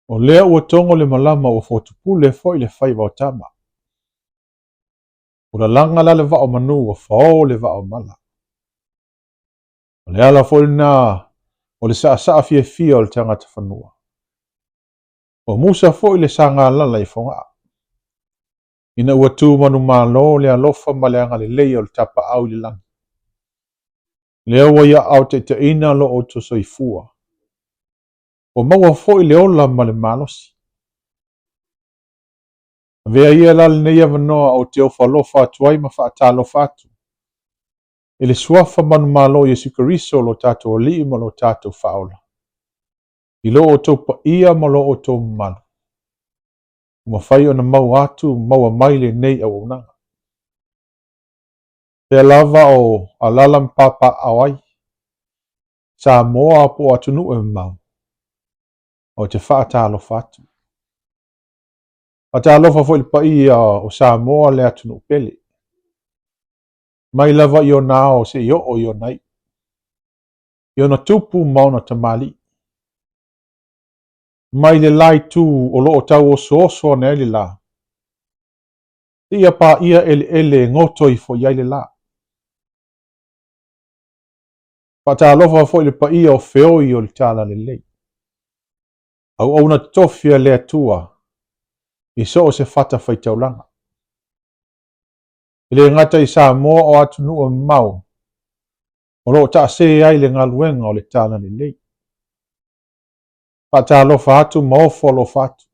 O lea ua tongo le malama ua fotupule foi le fai vaotama. Ua langa la le vao manu ua fao le vao mala. O le ala foi na o le saa fia o le tangata whanua. O musa foi le sanga lala I whangaa. Ina ua tū manu malo le alofa ma le anga le leia o le tapa au le langi. Lea ua ia au te ina lo o to soifua. O maua foi le ola ma le malosi. Vea ia lal nei avanoa o te ofa lofa atuai ma whaata lofa atu. Ele suafa manu malo Yesu Keriso lo tato o lii ma lo tato whaola. I lo o tau pa ia ma lo o tau malu. Uma whai o na mau atu maua maile nei au unanga. Pea lava o alalam papa awai. Sa moa po atunu e mau. O te whaata lofa atu. Whaata lofa foi pa ia o sa moa le atunu pele. Mai lava I o nao se I o nai. I o na tupu mauna tamali. Mai le lai tu o lo o tau oso na ele la. Ia pa ia ele ngoto I fo ia ele la. Whata alofa fo le pa ia o feo I o le tala le lei. Au na tofia le atua. I so o se fata fai taulanga. Ile ngata I sa moa o atunu o mau. O lo ta se ai le ngaluenga o le tala le lei. Whata alofa atu maofo alofa atu.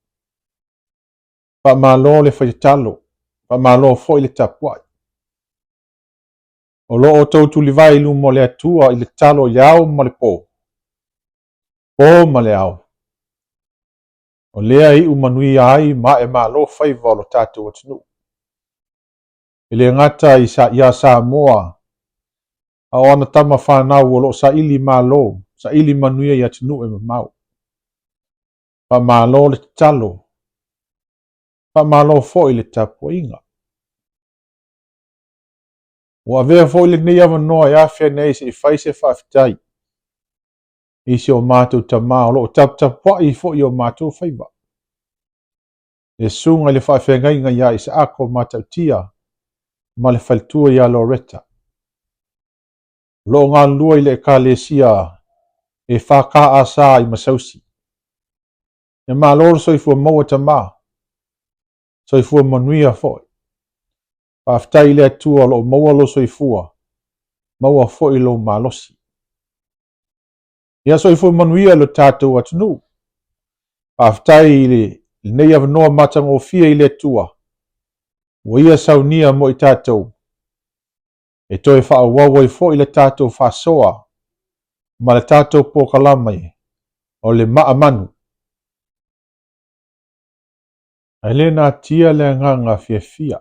Pa malo le fai talo. Pa malo fo le tapuai. O lo o tau tulivai lu mo le atua I le talo iau ma le po. Po ma le au. O lea I umanui ai ma e malo fai valo tatu atunu. Ile ngata ia sa moa. A ona tama whanau o lo sa ili malo. Sa ili manuia I atunu e mau. Pa malo le talo. Pa malo fo I le tapu inga. Ua vea fo I le nei ama noa ia fea nei se I faise whaafitai. Isi o mātou tama o lo tapu I fo I o mātou whaiva. E sunga le whaafengai ia I se ako mātou tia. Ma le whaltua ia Loretta. Lo ngā lua I le kalesia e whaka asa I masausi. E mā loro soifua maua tama. Soifua manuia foi. Whaafitai le atua lo maua lo soifua. Maua foi lo malosi. Ia soifua manuia lo tātou atunu. Whaafitai le nei avanoa matango fia I le atua. Wa ia saunia mo I tātou. E toi whaawawa I fo I le tātou whasoa. Ma le tātou pokalamai. O le maa manu. Elena tia le nganga fia fia.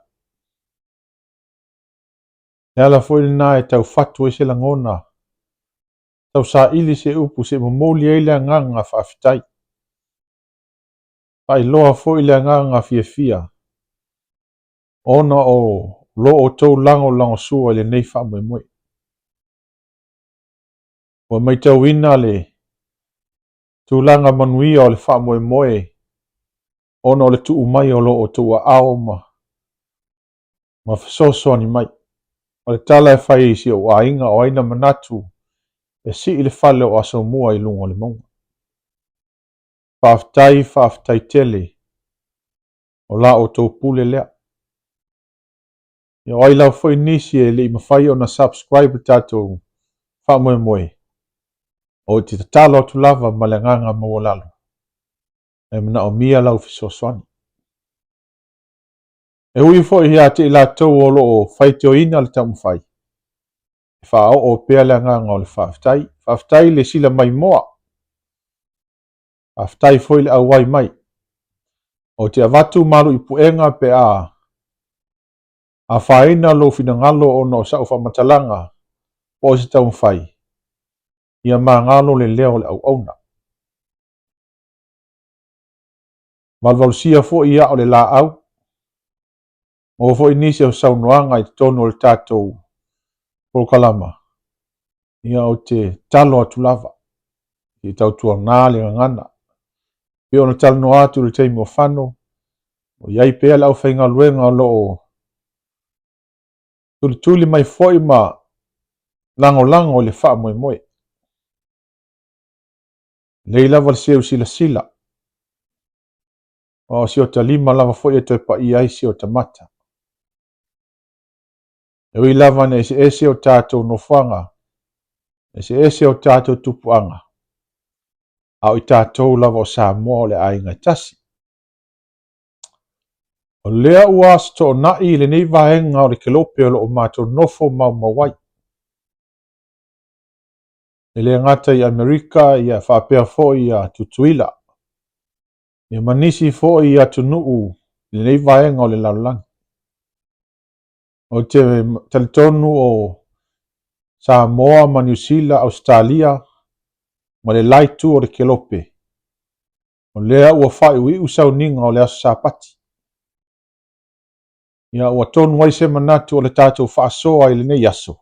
E ala fo na e tau fatu e se langona. Tau sa ili se upu se momoli e le nganga whaafitai. Pai loa fo I le nganga fia fia. Ona o lo o tau lango sua le nei wha mwe mwe. Wa mai tau ina le tulaga manuia o le fa'amoemoe ona o le tu'u mai o lo'o tu'ua'ao ma fesoasoani mai. O le tala e fai isi o aiga o aina manatu e si'i le fale o asaumua i luga o le mauga. Fa'afetai tele o la o tou pule lea. Ia o ai lau fo'i nisi e le'i mafai ona subscribe tatou fa'amoemoe o te tatalo atu lava ma le agaga maua lalo e mana'omia lau fesoasoani. E hui fo'i iā te i latou o lo'o faiteoina le taumafai. E fa'ao'o pea le agaga o le fa'afetai. Fa'afetai le sila mai moa. Fa'afetai fo'i le auai mai. O te avatu malu i pu'enga pe a whaina lo finangalo o no sa'u whamatalaga o se taumafai. Ia mangalo le leo le auauna. Malvalusia fo'i ia o le la au. O fo'i nisi o saunoanga i tonu o le tātou polokalama. Ia o te talo atu lava. I tautua ngā le ngana. Pe ona talno atu le teimi o whano. O iai pea le au whainga luenga o loo. Tuli mai fo'i ma lango o le wha moe. Lei lava le seu sila. O si o ta lima lava fo'i e toi pa i ai si o ta mata. E ui lava ne ese o tātou no whanga. Ese o tātou tupuanga. Au i tātou lava o Samoa o le ainga tasi. O lea ua asto na i le nei vahenga o le kelope o lo o mātou nofo mau mawai. E le ngata i Amerika i a whapea fo i a tutuila. E manisi fo i a tunuu le nei vahenga o le laulang. O te talitonu o Samoa ma New Zealand, Australia, ma le laitu o le kelope. O lea ua whai ui usau ninga o le aso sapati. Ia ua tonu waise manatu o le tātou whaasoa i le nei aso.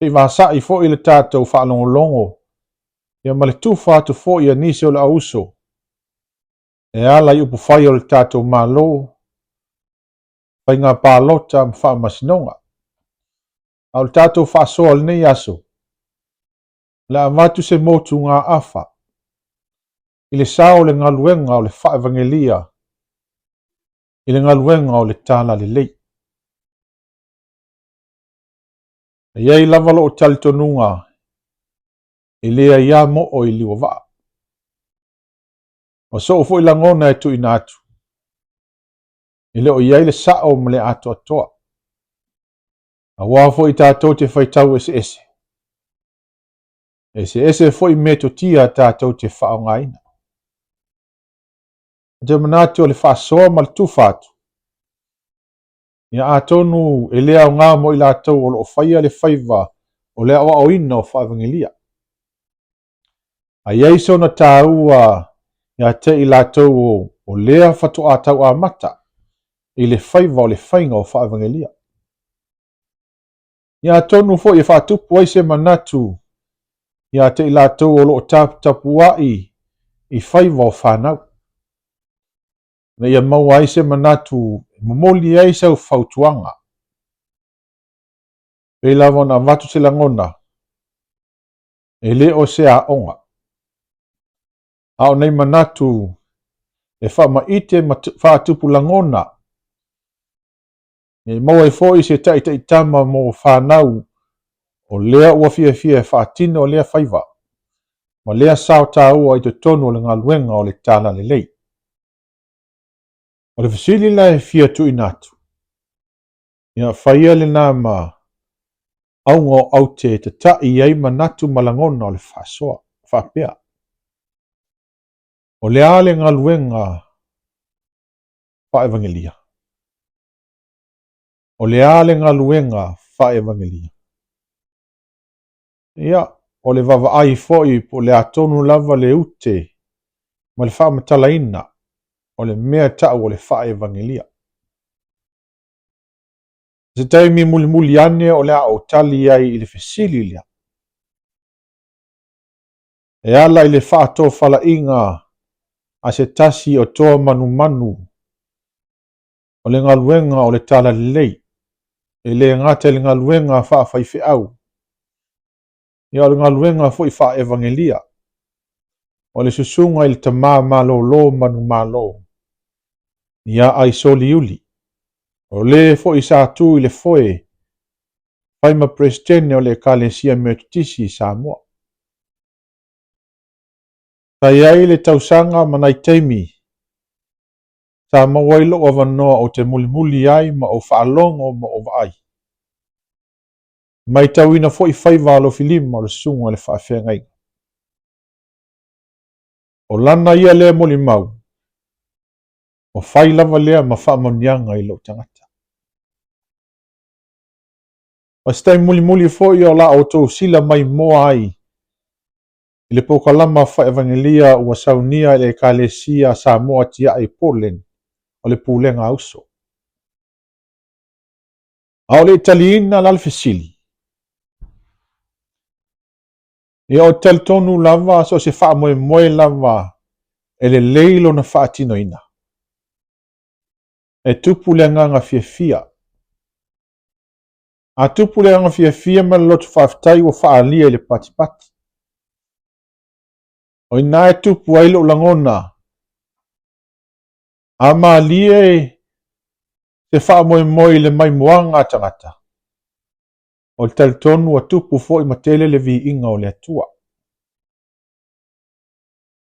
E vasa i fo i le tātou whaalongolongo. Ia ma le tufa atu fo i a nisi o le auso. E ala i upu whai o le tātou malo. Pai ngā pālota ma wha masinonga. Au le tātou whaasoa le nei aso. La amatu se motu ngā afa. I le sao le ngaluenga o le wha evangelia. I le ngaluenga o le tala le lei. E iei lavalo o talitonunga. I lea ia mo o i liwa waa. O so fo i langona e tu ina atu. I leo iei le sao ma le ato atoa. A wafo i tātou te whaitau ese. Ese fo i meto tia tātou te whao ngaina. Te manatu o le whaasoa ma le tufatu. Ia atonu e lea o ngā mo i lātou o lo whaia le whaiva o lea o ina o whaevangelia. A ieiso na tāua ia te i lātou o lea whatu atau a mata i le whaiva o le whainga o whaevangelia. Ia atonu fo i whaatupu aise manatu ia te i lātou o lo tapu ai i whaiva o whanau. Na ia mau aise manatu momoli aise au whautuanga. Pei lava na watu se langona. E le o se a onga. Ao nei manatu e wha ite whaatupu langona. E mau e fo i se tai tama mo whanau o lea ua fia whaatino o lea whaiva. Ma lea sao tā ua i te tonu o le ngaluenga o le tala le lei. O le fasili la e fia tu inatu. Ia whaia le nāma aunga o aute te ta i ei manatu malangona o le whasoa, whapea. O le ale ngaluenga wha evangelia. O le ale ngaluenga wha evangelia. Ia, o le vava ai foi po le atonu lava le ute ma le wha matalaina o le mea tau o le wha evangelia. Se taimi muli ane o le au tali ai i le fesili lia. e ala i le faatofalaʻiga a se tasi o toa manumanu o le galuega o le tala lelei e lē gata i le galuega faafaifeʻau ia o le galuega foʻi faaevangelia o le susuga i le tamā malōlō manumālō ia ai soliuli o lē foʻi sa tu i le foe fai ma presidene o le ekalesia metotisi i Samoa. Tai ai le tausaga manai taimi sa maua ai loo avanoa o te mulimuli ai ma o faalogo ma o vaai. Mai tauina foʻi faiva alofilima o le susuga o le faafeagaiga. O lana ia lea molimau o fai lava lea ma faamoniaga i loo tagata. O se taimulimuli foʻi o la outou sila mai moa ai i le pokalama faevangelia ua saunia i le ekalesia Samoa tiaʻi i Portland o le pulega auso. A o le italiina lalefesili ia o taletonu lava so se faamoemoe lava e lelei lona faatinoina e tupu le agaga fiafia. A tupu le agaga fiafia ma le loto faafetai ua faalia i le patipati. O ina e tupu ai loo lagona a malie se faamoemoe i le maimuaga a tagata. O le taletonu ua tupu foʻi ma tele le viiga o le atua.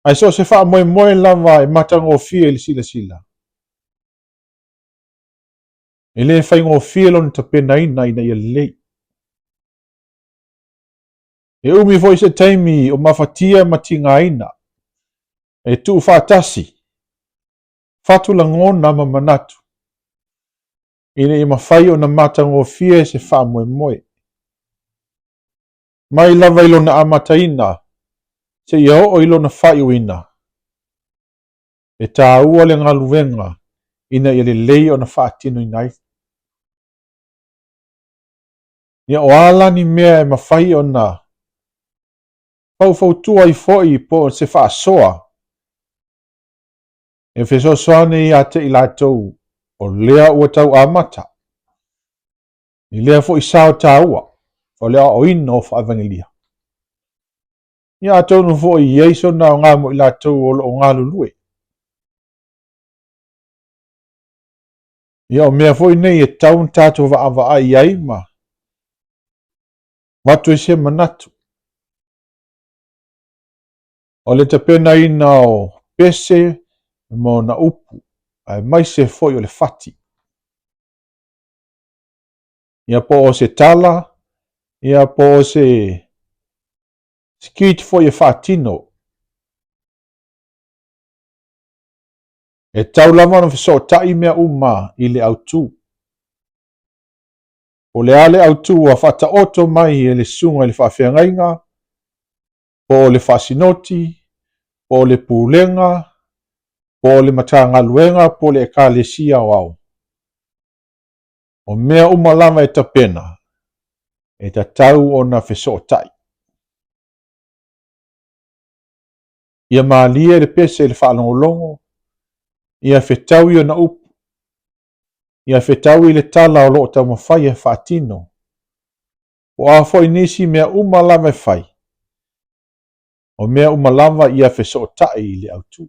Ai so se faamoemoe lava e matagofia i le silasila. E lē faigofia lona tapenaina ina ia lelei. E umi foʻi se taimi o mafatia ma tigaina e tuu faatasi fatulagona ma manatu ina ia mafai ona matagofia e se faamoemoe. Mai lava i lona amataina seʻia oo i lona faiuina e tāua le galuega ina ia lelei ona faatinoina ai. Ia o alani mea e mafai ona faufautua ai foʻi po se faasoa e fesoasoane iā te i latou o lea ua tauamata i lea foʻi sa o tāua o le aʻoina o faevangelia. Ia atonu foʻi i ai sona o gamo i latou o loo galulue. Ia o mea foʻi nei e tau na tatou vaavaai ai ma watu e se manatu. O le tapenaina o pese mo na upu ae maise foʻi o le fati. Ia po o se tala, ia po o se skiti foʻi e faatino. E tau lava ona fesootaʻi mea uma i le autū. O le a le autū a faataoto mai e le susuga i le faafeagaiga, po o le faasinoti, po o le pulega, po o le matagaluega, po o le ekalesia o ao. O mea uma lava e tapena e tatau ona fesootaʻi. Ia malia le pese i le faalogologo, ia fetaui ona upu, ia fetaui i le tala o loo taumafai e faatino. O a foʻi nisi mea uma lava e fai. O mea uma lava ia fesootaʻi i le autū.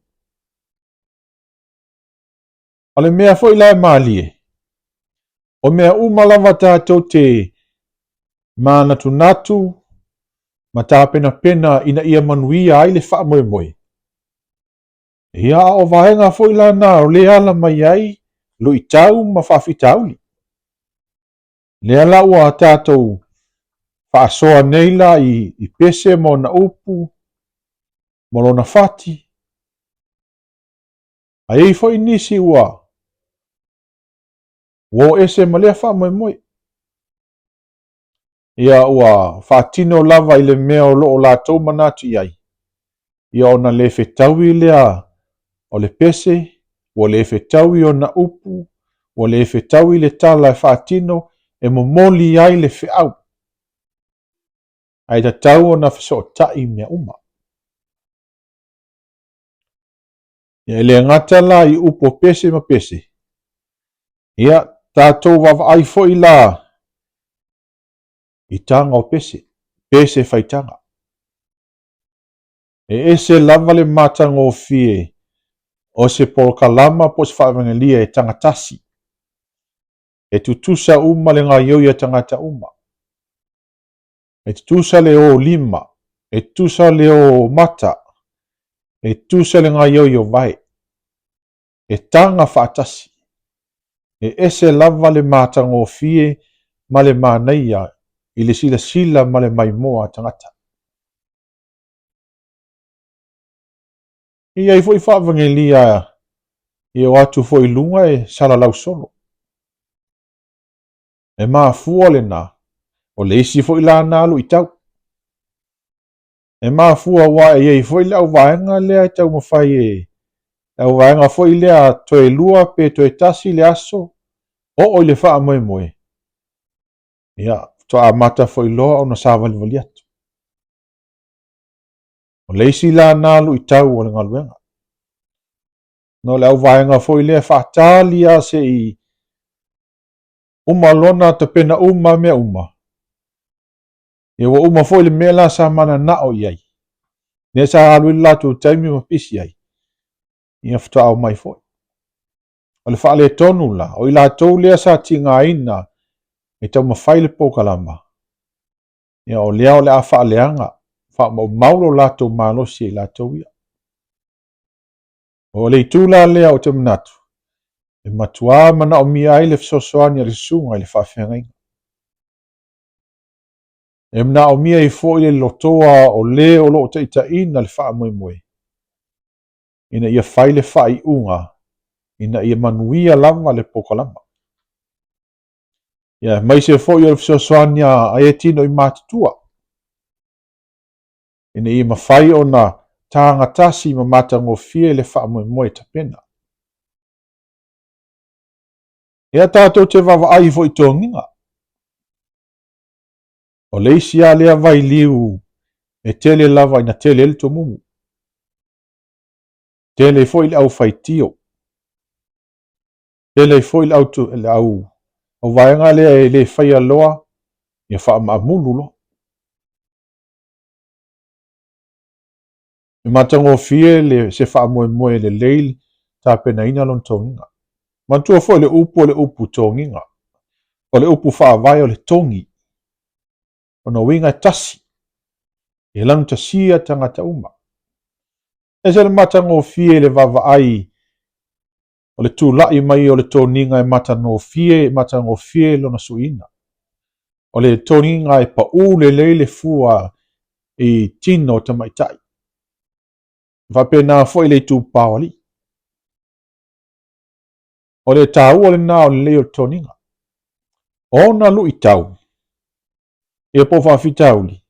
O le mea foʻi la e malie. O mea uma lava tatou te manatunatu ma tapenapena ina ia manuia ai le faamoemoe. Ia o vaega foʻi lana o lē ala mai ai lo i tau ma faafitauli. Lea la ua tatou faasoa nei la i pese mo na upu mo lona fati. Ai foʻi nisi ua ese ma lea faamoemoe. Ia ua faatino lava i le mea o loo latou manatu i ai. Ia ona lē fetaui lea o le pese, ua lē fetaui ona upu, ua lē fetaui le tala e faatino e momoli ai le feʻau. Ai tatau ona fesootaʻi mea uma. Ia le ngata la I upo pese ma pese. Ia tātou wawai fo I la I tanga o pese. Pese faitanga. Ese lava le matanga o fie o se polokalama po se whaevangalia e tangatasi. E tutusa uma le ngā iau ia tangata uma. E tutusa le o lima. E tutusa le o mata. E tutusa le ngā iau o vai. E tanga whaatasi. E ese lava le matanga o fie ma le mānaia I le sila sila ma le maimoa tangata. Ia I fo I whaevangalia I o atu fo I lunga e sala lau solo. E maa fua le nā. O le isi fo I la nālu I tau. E maa fua wa e iei fo I le au vaenga lea I tau mawhai e. Au vaenga fo I lea toe lua pe toe tasi le aso. O le wha moe moe. Ia, toa mata fo I loa o na sāwali wali atu. O le isi la nālu I tau o le ngaluenga. No le au vaenga fo I lea whaatali a se I uma lona te pena uma mea uma. Ia wa uma fo I le mea la sa mana na o iai. Nea sa alu I latu taimi ma pisi ai. Ia fta au mai fo. O le wha le tonu la. O I la tau lea sa tinga ina. E tau ma whaile pokalama. Ia o lea o le a wha leanga. Wha maulo latu malosi I la tau ia. O le itula lea o te manatu. E matua mana o mia ai le fsosoani a le sunga I le whawhenga inga. E mna o mia I fo I le lotoa o le o lo te ita ina le wha moe moe. Ina ia whaile wha I unga. Ina ia manuia lama le pokalama. Ia mai se fo I le fsosoani a e tino I matutua. Ina ia mawhai o na tanga tasi ma matango fie le wha moe moe tapena. Ia tātou te wawa ai fo I tōnginga. O leisi a lea vai liu e tele lava ina tele ele to mumu. Tele fo I le au faitio. Tele fo I le au tu le au. O vaenga lea e le whaia loa ia wha maamulu lo. E matango fie le se wha moe moe le leili ta pena ina lon tōnginga. Mantua fo le upu tōnginga. O le upu wha vai o le tongi. O na winga tasi. E lang tasia tangata uma. E se le matango fie le vava ai. O le tūlai mai o le tōninga e matango fie lo na suina. O le tōninga e pa u le leile fua I tino tamaitai. Vapena fo I le tūpawali. O le tau o le nā o le leo tōninga. O na lu I tau. E po whawhitauli.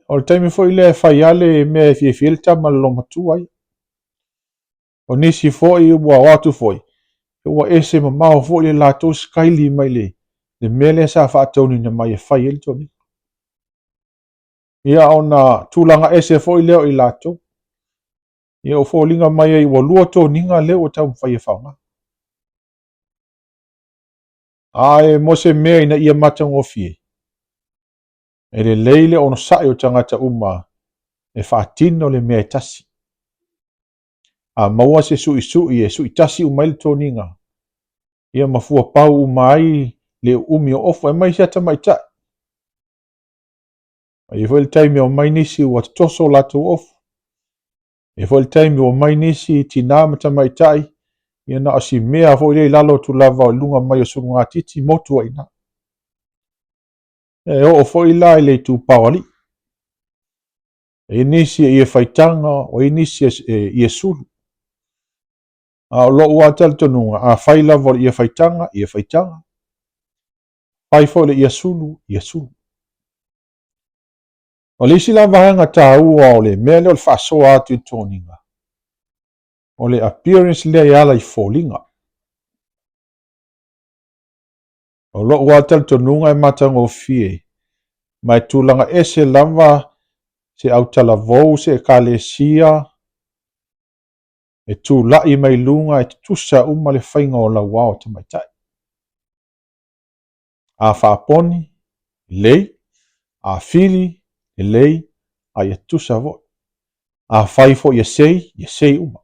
O le taimi fo I le whaiale me fie fielta ma le lomatu ai. O nisi fo I ua watu fo I. Ua ese ma mao fo I le lato skaili mai le mele sa whaatoni na mai e whai ele toni. Ia o na tūlanga ese fo I leo I lato. Ia o fo linga mai e ua lua tōninga leo o tau mwhai e whaunga. Ae mo se mea ina ia matango fie. E le leile ono sae o tangata uma e whaatino le mea tasi. A maua se sui e sui tasi umaile tōninga. Ia mafua pau umai le umi o ofu e mai siata mai ta. E fo le taimi o mai nisi ua toso lato ofu. E fo le taimi o mai nisi tina mata mai tai. Ia na asi mea fo le lalo tu lava o lunga mai o sunga titi motu aina. E o fo I la le tu pawali. E nisi e whaitanga o e nisi e sulu. A lo ua tal tonunga a whaila vo le whaitanga whaitanga. Pai fo le sulu sulu. O le isi la vahanga ta ua o le mea leo le whasoa atu I tōninga. O le appearance lea I ala I fōlinga. O lo ua tal tonunga e matango fie. Mai tūlanga ese lava se au talavou se kalesia e tula'i mai luga e tutusa uma le faiga o lauao tamaita'i. A fa'aponi lei, a fili lei, a ia tusa fo'i. A fai fo'i ia sei uma.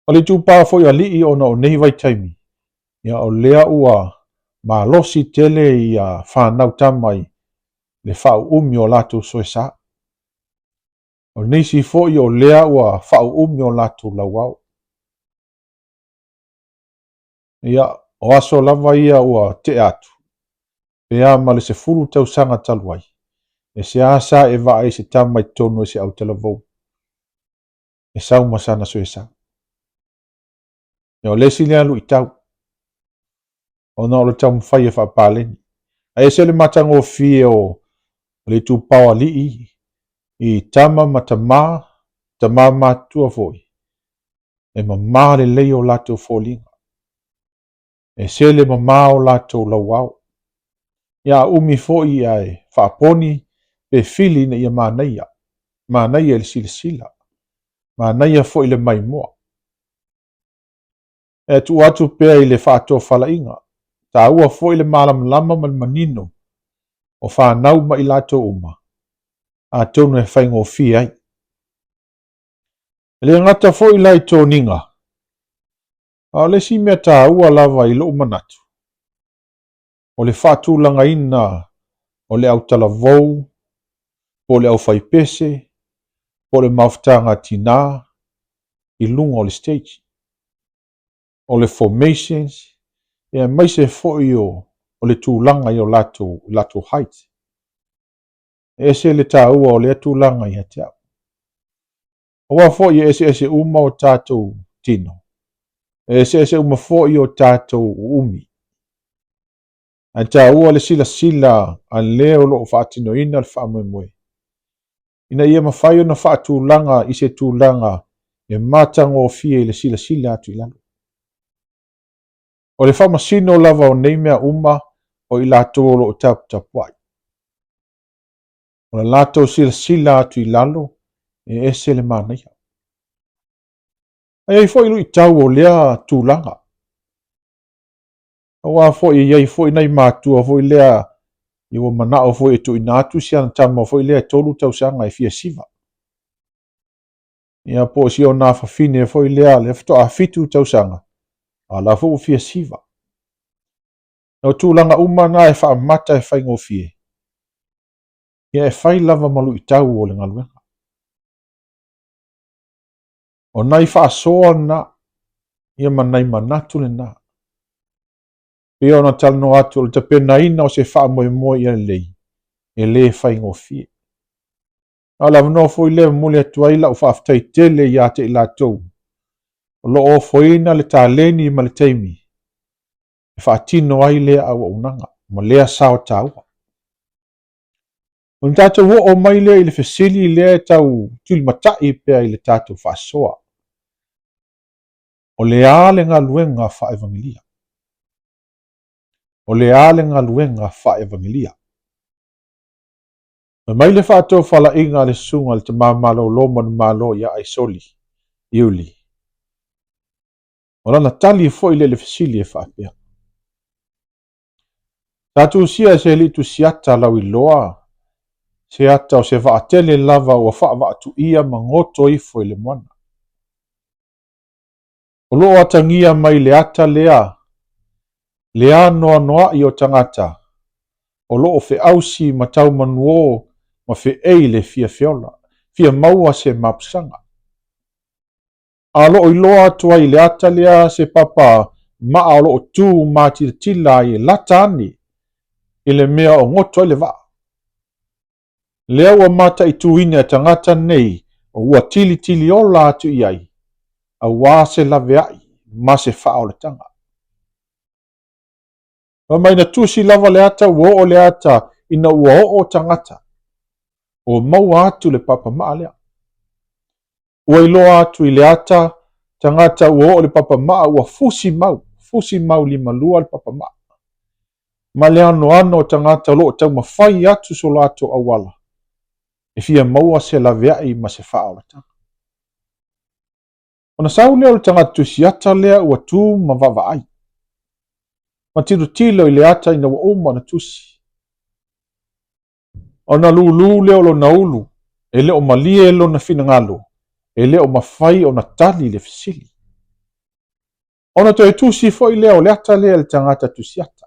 O le tupā fo'i ali'i ona o nei vaitaimi, ia o lea ua malosi tele ia whanau tamai le fa'aumi o latou soesā. O neisi fo'i o lea ua fa'aumi o latou lauao. Ia o aso lava ia ua te atu. Pea ma le 10 tausaga talu ai. E se asa e va'a i se tama i tonu e se au talavou. E sau masana soesā. Ia o lesi lea lu i tau. Ona o le tau mwhai e whapaleni. A e se le matangofie o le tupau ali'i i tama ma tamā matua fo'i. E mamā le lei o latou fōlinga. E se le mamā o latou lauao. Ia umi fo'i ai whaaponi pe fili na ia mānaia. Mānaia le sila. Mānaia fo'i le maimoa. E tu atu pea i le whaato whalainga. Ta ua fo'i le malamlama ma le manino o whanau ma i latou uma. A tonu e whaingofi ai. Le ngata fo'i lai tōninga. A le si mea tā ua lava i loo manatu. O le whaatūlanga ina o le au talavou, o le au whaipese, o le mawhtanga tina, i lunga o le stage. O le formations, e mai se fo'i o le tūlanga i o latou height. E se le tā ua o le tūlanga i ateau. O wa fo'i e se uma o tātou tino. E se uma fo'i o tātou umi. An tā ua le sila an leo lo o whaatino ina le whaamoemoe. Ina ia mawhai o na whaatūlanga i se tūlanga e mātango o fie le sila atu i lalo. O le whamasino lava o nei mea uma o i latou lo o tapuai. O le latou sila atu i lalo e ese le mānaia. Ai fo'i lu i tau o lea tūlanga. Awa fo'i iai fo'i nei mātua fo'i lea i wa manao fo'i e tu inatu si ana tama fo'i lea tolu tausanga e fia siva. Ia po si o nā whawhine fo'i lea le fto a fitu tausanga. A la fo'u fia siva. O tūlanga umana e wha mata e whaingo fie. Ia e whai lava malu i tau o le ngaluenga. O nai wha soa na ia manai manatu le na. Pea ona talano atu le tapena ina o se wha moe ia lei. E le whaingo fie. Ala vano foi le mule atuai la ufa aftai tele ia te ila tou. O lo o foina le tāleni ma le teimi. E wha atino ai lea awa unanga. Ma lea sao taua. O ni tātou o mai lea i le fesili lea tau tuli matai pea i le tātou wha soa. O le ale ngā luenga wha evangelia. O le ale ngā luenga wha evangelia. Mai le whaatou whala inga le sunga le te māmalo loma ni mālo ia ai soli, iuli. O lana tali foi le fesili e whaapea. Tātou sia se li tu siata lau i loa, se ata o se vaatele lava o wha vaatu ia ma ngoto i foi le moana. O loo atangia mai le ata lea noa i o tangata, o loo fe ausi ma tau manuo ma fe eile fia fiola, fia maua se mapsanga. A loo i loa tua i le ata lea se papa maa o loo tū mātila tila i latani i le mea o ngoto i le vaa. Lea ua mata i tūine a tangata nei o ua tili ola atu i ai, a wā se lave ai, ma se faa o le tanga. O mai na tusi lava le ata ua o le ata ina ua o tangata. O maua atu le papa maa lea. Ua iloa atu i le ata tangata ua o le papa maa ua fusi mau lima lua le papa maa. Ma le ano o tangata lo o tau mawhai atu so lato awala. E fia maua se laveai ma se faa o le tanga. Ona sau lea o le tagata tusiata lea ua tu ma vaavaai. Ma tilotilo i le ata ina ua uma ona tusi. Ona lulu lea o lona ulu, e le o malia e lona finagalo, e le o mafai ona tali le fesili. Ona toe tusi foʻi lea o le ata lea le tagata tusiata.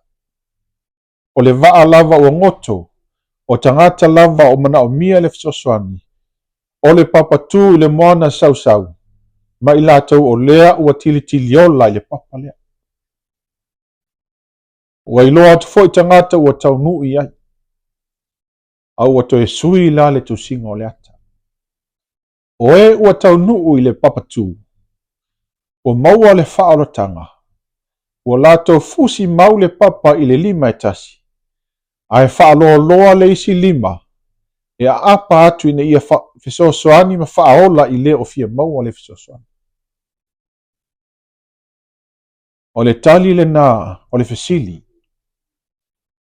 O le vaa lava ua goto, o tagata lava o manaʻomia le fesoasoani, o le papatū i le moana sausau, ma i latou o lea ua tilitili ola i le papa lea. Ua iloa atu foʻi tagata ua taunuʻi ai, a ua toe sui la le tusiga o le ata. O e ua taunuu i le papatū, ua maua le faaolotaga, ua latou fusi mau le papa i le 5 etasi, ae faaloaloa le isi 5, e aapa atu ina ia fesoasoani ma faaola i le ofia maua le fesoasoani. O le tali lena o le fesili,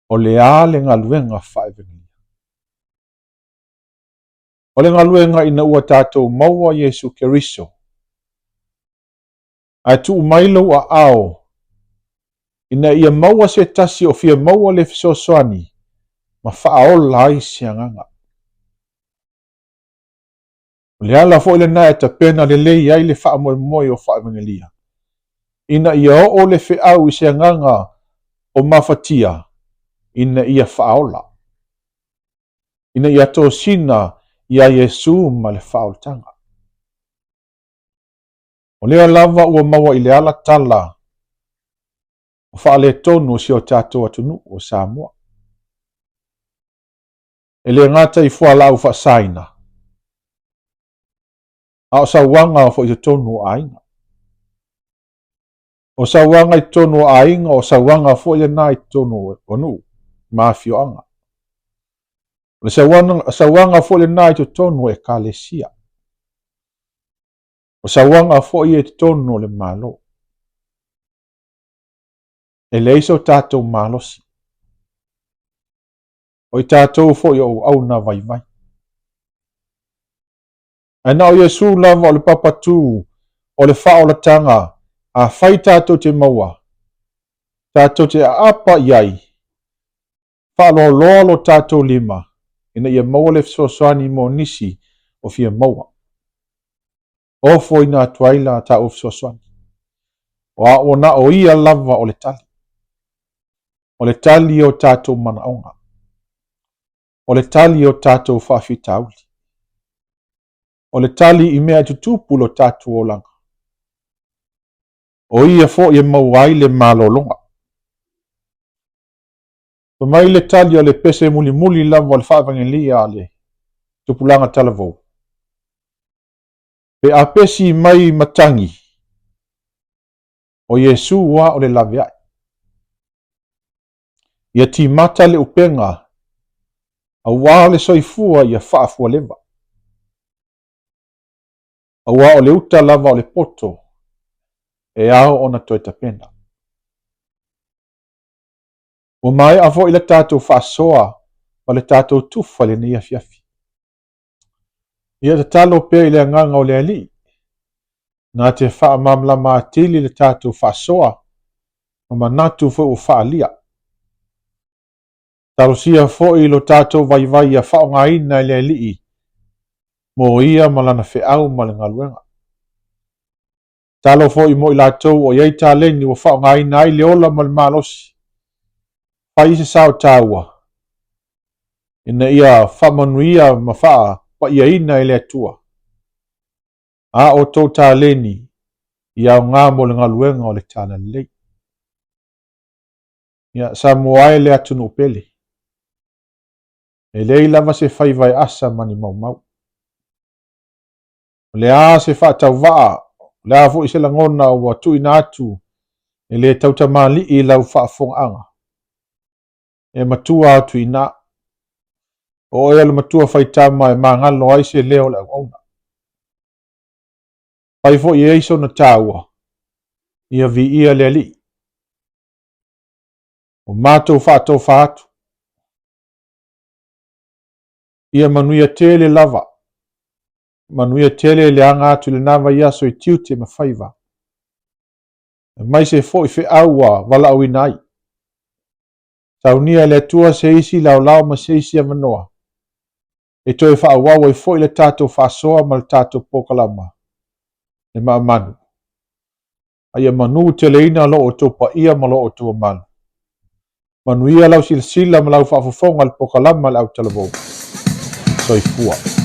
o le ā le galuega faaevegalia. O le galuega ina ua tatou maua Iesu Keriso, ae tuu mai lou aao ina ia maua se tasi o fia maua le fesoasoani ma faaola ai se agaga. O le ala foʻi lenā e tapena lelei ai le faamoemoe o faaevegalia, ina ia oo le feʻau i se agaga o mafatia ina ia faaola, ina ia tosina ia Iesu ma le faaolotaga. O lea lava ua maua i le ala tala o faaletonu o sio tatou atunuu o Samoa. E le gata i fualau faasaina, a o sauaga foʻi totonu o aiga. O sauaga i totonu o aiga, o sauaga foʻi lenā i totonu o nuu ma afioaga. O le sauaga foʻi lenā i totonu o ekalesia. O sauaga foʻi e totonu o le mālō. E leai so tatou malosi. O i tatou foʻi o auauna vaivai. Aina o Iesu lava o le papatū o le faaolataga a fai tatou te maua, tatou te aapa i ai, faaloaloa lo tatou 5, ina ia maua le fesoasoani mo nisi o fia maua. Ofo ina atu ai la taʻu fesoasoani. O aʻuana o ia lava o le tali. O le tali o tatou manaʻoga. O le tali o tatou faafitauli. O le tali i mea tutupu lo tatou olaga. O ia foʻi e maua ai le malologa. Mai le tali o le pese mulimuli lava o le faaevagelia a le tupulaga talavou. Pe a pesi mai matagi o Iesu ua o le laveaʻi. Ia timata le upega, auā le soifua ia faafualeva. Auā o le uta lava o le poto, e ao ona toe tapena. Ua maeʻa foʻi le tatou faasoa ma le tatou tufa lenei afiafi. Ia tatalo pea i le agaga o le alii, na te faamamalama atili le tatou faasoa ma manatu foʻi ua faalia. Talosia foʻi lo tatou vaivai ia faaaogāina i le alii mo ia ma lana feʻau ma le galuega. Talo foʻi mo i latou o iai taleni ua faaaogāina ai le ola ma le malosi, fai se sao tāua, ina ia faamanuia ma faapaʻiaina i le atua. A o tou taleni i aogā mo le galuega o le talalelei. Ia sa moa ai le atunuu pele. E leai lava se fai vaeasa ma ni maumau. O le a se faatauvaa, le a foʻi se lagona ua tuuina atu e lē tautamālii lau faafogaaga. E matua atu inā. O ia le matua faitama e magalo ai se lea o le auauna. Pai foʻi ai sona tāua, ia viia le alii. O matou faatofa atu. Ia manuia tele lava. manuia tele le anga atu le nava ia so I tiute ma faiva. Mai se fo I fe aua wala au inai. Taunia le atua se isi lao ma se isi amanoa. E toi fa awawa I fo I le tato fa soa ma le tato pokalama. E ma manu. Aia manu tele ina lo o topa ia ma lo o tua manu. Manuia lau sila ma lau fa fofonga le pokalama le au talavo. Soifua.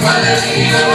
Valeria,